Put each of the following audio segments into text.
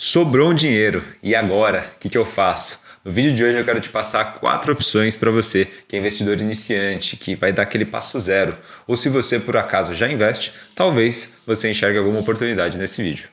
Sobrou um dinheiro, e agora? O que eu faço? No vídeo de hoje eu quero te passar 4 opções para você que é investidor iniciante, que vai dar aquele passo zero. Ou se você por acaso já investe, talvez você enxergue alguma oportunidade nesse vídeo.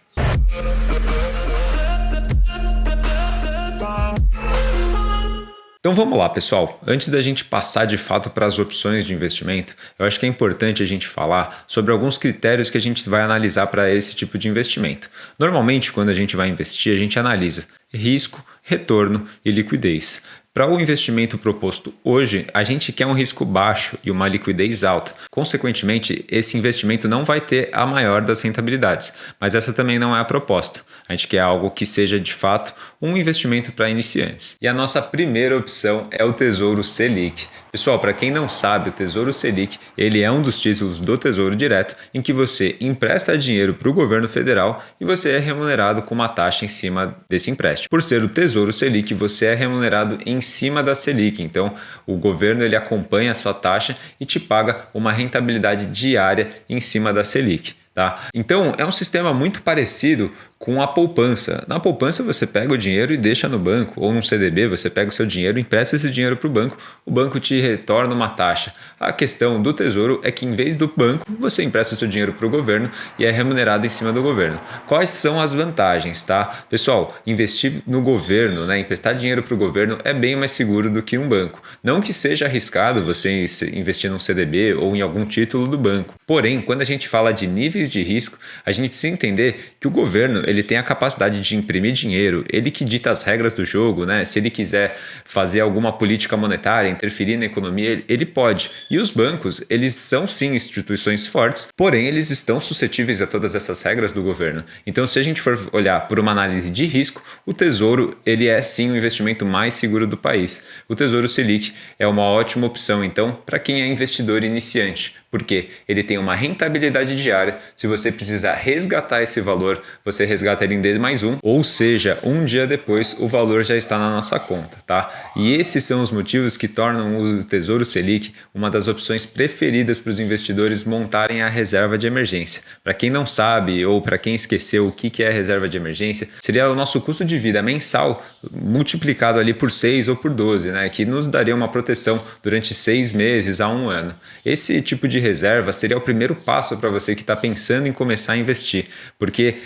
Então vamos lá, pessoal. Antes da gente passar de fato para as opções de investimento, eu acho que é importante a gente falar sobre alguns critérios que a gente vai analisar para esse tipo de investimento. Normalmente, quando a gente vai investir, a gente analisa risco, retorno e liquidez. Para o investimento proposto hoje, a gente quer um risco baixo e uma liquidez alta. Consequentemente, esse investimento não vai ter a maior das rentabilidades, mas essa também não é a proposta. A gente quer algo que seja de fato um investimento para iniciantes. E a nossa primeira opção é o Tesouro Selic. Pessoal, para quem não sabe, o Tesouro Selic ele é um dos títulos do Tesouro Direto em que você empresta dinheiro para o governo federal e você é remunerado com uma taxa em cima desse empréstimo. Por ser o Tesouro Selic, você é remunerado em cima da Selic. Então, o governo ele acompanha a sua taxa e te paga uma rentabilidade diária em cima da Selic. Tá? Então, é um sistema muito parecido com a poupança. Na poupança, você pega o dinheiro e deixa no banco, ou num CDB, você pega o seu dinheiro e empresta esse dinheiro para o banco te retorna uma taxa. A questão do Tesouro é que, em vez do banco, você empresta o seu dinheiro para o governo e é remunerado em cima do governo. Quais são as vantagens? Tá? Pessoal, investir no governo, né, emprestar dinheiro para o governo é bem mais seguro do que um banco. Não que seja arriscado você investir num CDB ou em algum título do banco. Porém, quando a gente fala de níveis de risco, a gente precisa entender que o governo ele tem a capacidade de imprimir dinheiro, ele que dita as regras do jogo, né? Se ele quiser fazer alguma política monetária, interferir na economia, ele pode. E os bancos, eles são sim instituições fortes, porém eles estão suscetíveis a todas essas regras do governo. Então, se a gente for olhar por uma análise de risco, o Tesouro ele é sim o investimento mais seguro do país. O Tesouro Selic é uma ótima opção, então, para quem é investidor iniciante, porque ele tem uma rentabilidade diária. Se você precisar resgatar esse valor, você resgata ele em D+1, ou seja, um dia depois o valor já está na nossa conta, tá? E esses são os motivos que tornam o Tesouro Selic uma das opções preferidas para os investidores montarem a reserva de emergência. Para quem não sabe ou para quem esqueceu o que é a reserva de emergência, seria o nosso custo de vida mensal multiplicado ali por 6 ou por 12, né? Que nos daria uma proteção durante 6 meses a 1 ano. Esse tipo de reserva seria o primeiro passo para você que está pensando em começar a investir, porque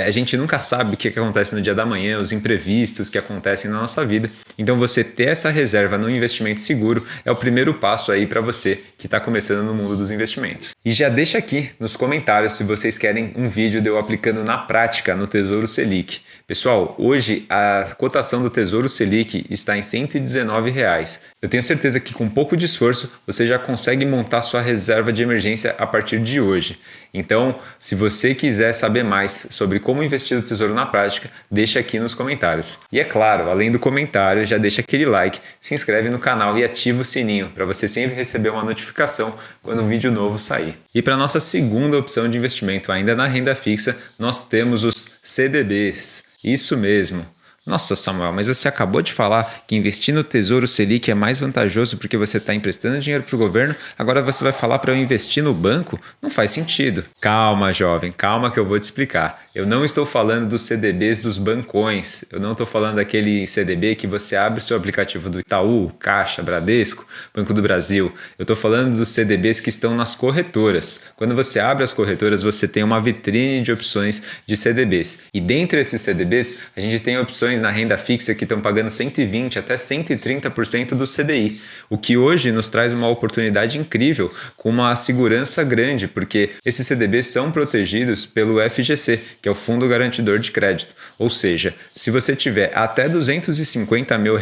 a gente nunca sabe o que acontece no dia da manhã, os imprevistos que acontecem na nossa vida. Então você ter essa reserva no investimento seguro é o primeiro passo aí para você que está começando no mundo dos investimentos. E já deixa aqui nos comentários se vocês querem um vídeo de eu aplicando na prática no Tesouro Selic. Pessoal, hoje a cotação do Tesouro Selic está em R$119. Eu tenho certeza que com um pouco de esforço você já consegue montar sua reserva de emergência a partir de hoje. Então, se você quiser saber mais sobre como investir no Tesouro na prática, deixa aqui nos comentários. E é claro, além do comentário, já deixa aquele like, se inscreve no canal e ativa o sininho para você sempre receber uma notificação quando um vídeo novo sair. E para nossa segunda opção de investimento, ainda na renda fixa, nós temos os CDBs. Isso mesmo. Nossa, Samuel, mas você acabou de falar que investir no Tesouro Selic é mais vantajoso porque você está emprestando dinheiro para o governo, agora você vai falar para eu investir no banco? Não faz sentido. Calma, jovem, calma que eu vou te explicar. Eu não estou falando dos CDBs dos bancões, eu não estou falando daquele CDB que você abre o seu aplicativo do Itaú, Caixa, Bradesco, Banco do Brasil. Eu estou falando dos CDBs que estão nas corretoras. Quando você abre as corretoras, você tem uma vitrine de opções de CDBs. E dentre esses CDBs, a gente tem opções na renda fixa que estão pagando 120% até 130% do CDI, o que hoje nos traz uma oportunidade incrível com uma segurança grande, porque esses CDBs são protegidos pelo FGC, que é o Fundo Garantidor de Crédito. Ou seja, se você tiver até R$250 mil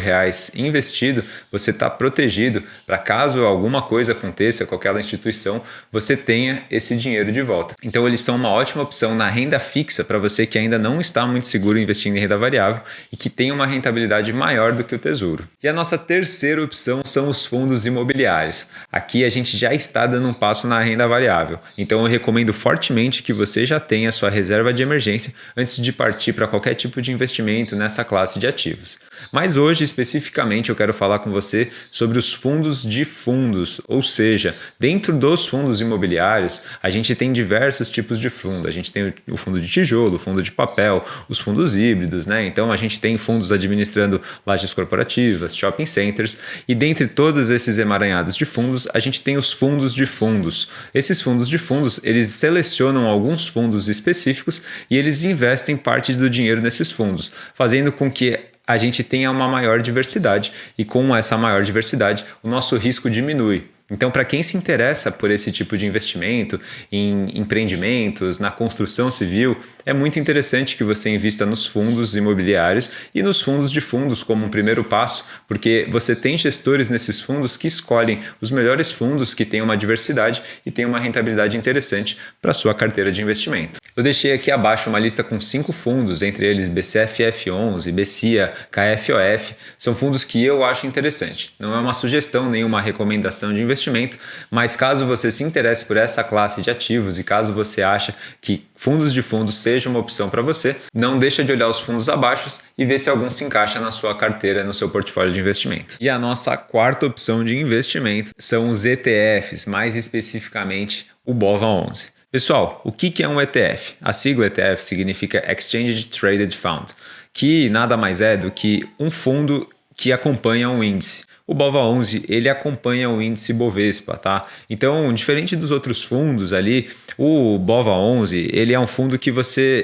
investido, você está protegido para caso alguma coisa aconteça com aquela instituição, você tenha esse dinheiro de volta. Então eles são uma ótima opção na renda fixa para você que ainda não está muito seguro investindo em renda variável e que tem uma rentabilidade maior do que o Tesouro. E a nossa terceira opção são os fundos imobiliários. Aqui a gente já está dando um passo na renda variável, então eu recomendo fortemente que você já tenha sua reserva de emergência antes de partir para qualquer tipo de investimento nessa classe de ativos. Mas hoje, especificamente, eu quero falar com você sobre os fundos de fundos, ou seja, dentro dos fundos imobiliários, a gente tem diversos tipos de fundo. A gente tem o fundo de tijolo, o fundo de papel, os fundos híbridos, né? Então a gente tem fundos administrando lajes corporativas, shopping centers, e dentre todos esses emaranhados de fundos, a gente tem os fundos de fundos. Esses fundos de fundos, eles selecionam alguns fundos específicos e eles investem parte do dinheiro nesses fundos, fazendo com que a gente tenha uma maior diversidade e com essa maior diversidade o nosso risco diminui. Então, para quem se interessa por esse tipo de investimento em empreendimentos, na construção civil, é muito interessante que você invista nos fundos imobiliários e nos fundos de fundos como um primeiro passo, porque você tem gestores nesses fundos que escolhem os melhores fundos que têm uma diversidade e têm uma rentabilidade interessante para a sua carteira de investimento. Eu deixei aqui abaixo uma lista com 5 fundos, entre eles BCFF11, BCIA, KFOF. São fundos que eu acho interessante. Não é uma sugestão nem uma recomendação de investimento, mas caso você se interesse por essa classe de ativos e caso você acha que fundos de fundos seja uma opção para você, não deixa de olhar os fundos abaixo e ver se algum se encaixa na sua carteira, no seu portfólio de investimento. E a nossa quarta opção de investimento são os ETFs, mais especificamente o BOVA11. Pessoal, o que é um ETF? A sigla ETF significa Exchange Traded Fund, que nada mais é do que um fundo que acompanha um índice. O BOVA11, ele acompanha o índice Bovespa, tá? Então, diferente dos outros fundos ali, o BOVA11, ele é um fundo que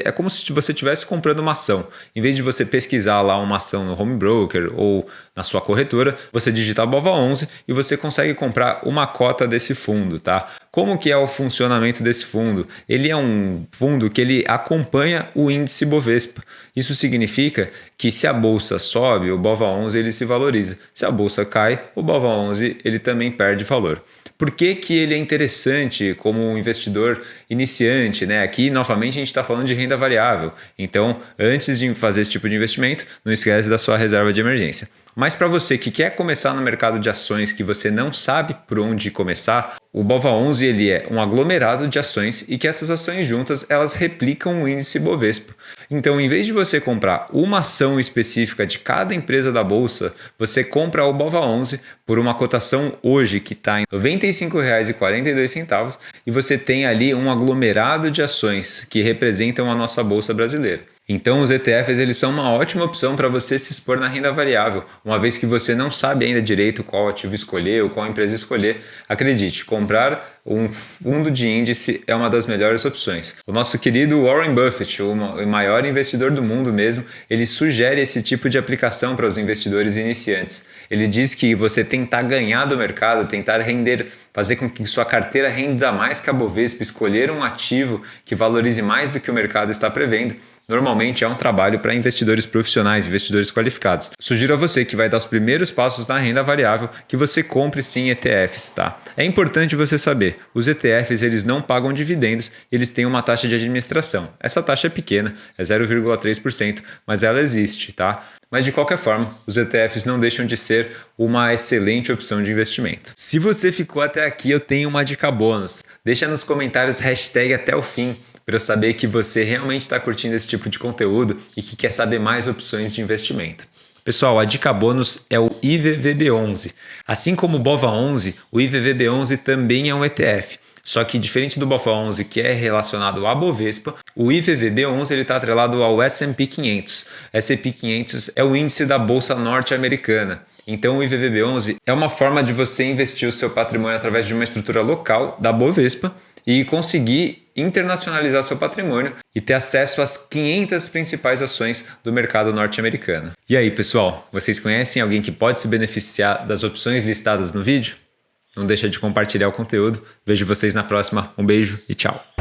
é como se você estivesse comprando uma ação. Em vez de você pesquisar lá uma ação no home broker ou na sua corretora, você digita BOVA11 e você consegue comprar uma cota desse fundo, tá? Como que é o funcionamento desse fundo? Ele é um fundo que ele acompanha o índice Bovespa. Isso significa que se a bolsa sobe, o BOVA11 ele se valoriza. Se a bolsa cai, o BOVA11 ele também perde valor. Por que ele é interessante como um investidor iniciante, né? Aqui, novamente, a gente está falando de renda variável. Então, antes de fazer esse tipo de investimento, não esquece da sua reserva de emergência. Mas para você que quer começar no mercado de ações que você não sabe por onde começar, o BOVA11 ele é um aglomerado de ações e que essas ações juntas elas replicam o índice Bovespa. Então, em vez de você comprar uma ação específica de cada empresa da bolsa, você compra o BOVA11 por uma cotação hoje que está em R$ 95,42 e você tem ali um aglomerado de ações que representam a nossa bolsa brasileira. Então os ETFs eles são uma ótima opção para você se expor na renda variável, uma vez que você não sabe ainda direito qual ativo escolher ou qual empresa escolher. Acredite, comprar um fundo de índice é uma das melhores opções. O nosso querido Warren Buffett, o maior investidor do mundo mesmo, ele sugere esse tipo de aplicação para os investidores iniciantes. Ele diz que você tentar ganhar do mercado, tentar render, fazer com que sua carteira renda mais que a Bovespa, escolher um ativo que valorize mais do que o mercado está prevendo, normalmente é um trabalho para investidores profissionais, investidores qualificados. Sugiro a você que vai dar os primeiros passos na renda variável que você compre sim ETFs, tá? É importante você saber, os ETFs eles não pagam dividendos, eles têm uma taxa de administração. Essa taxa é pequena, é 0,3%, mas ela existe, tá? Mas de qualquer forma, os ETFs não deixam de ser uma excelente opção de investimento. Se você ficou até aqui, eu tenho uma dica bônus. Deixa nos comentários hashtag até o fim, para eu saber que você realmente está curtindo esse tipo de conteúdo e que quer saber mais opções de investimento. Pessoal, a dica bônus é o IVVB11. Assim como o BOVA11, o IVVB11 também é um ETF. Só que diferente do BOVA11, que é relacionado à Bovespa, o IVVB11 está atrelado ao S&P 500. S&P 500 é o índice da Bolsa Norte-Americana. Então o IVVB11 é uma forma de você investir o seu patrimônio através de uma estrutura local da Bovespa e conseguir internacionalizar seu patrimônio e ter acesso às 500 principais ações do mercado norte-americano. E aí, pessoal, vocês conhecem alguém que pode se beneficiar das opções listadas no vídeo? Não deixa de compartilhar o conteúdo. Vejo vocês na próxima. Um beijo e tchau!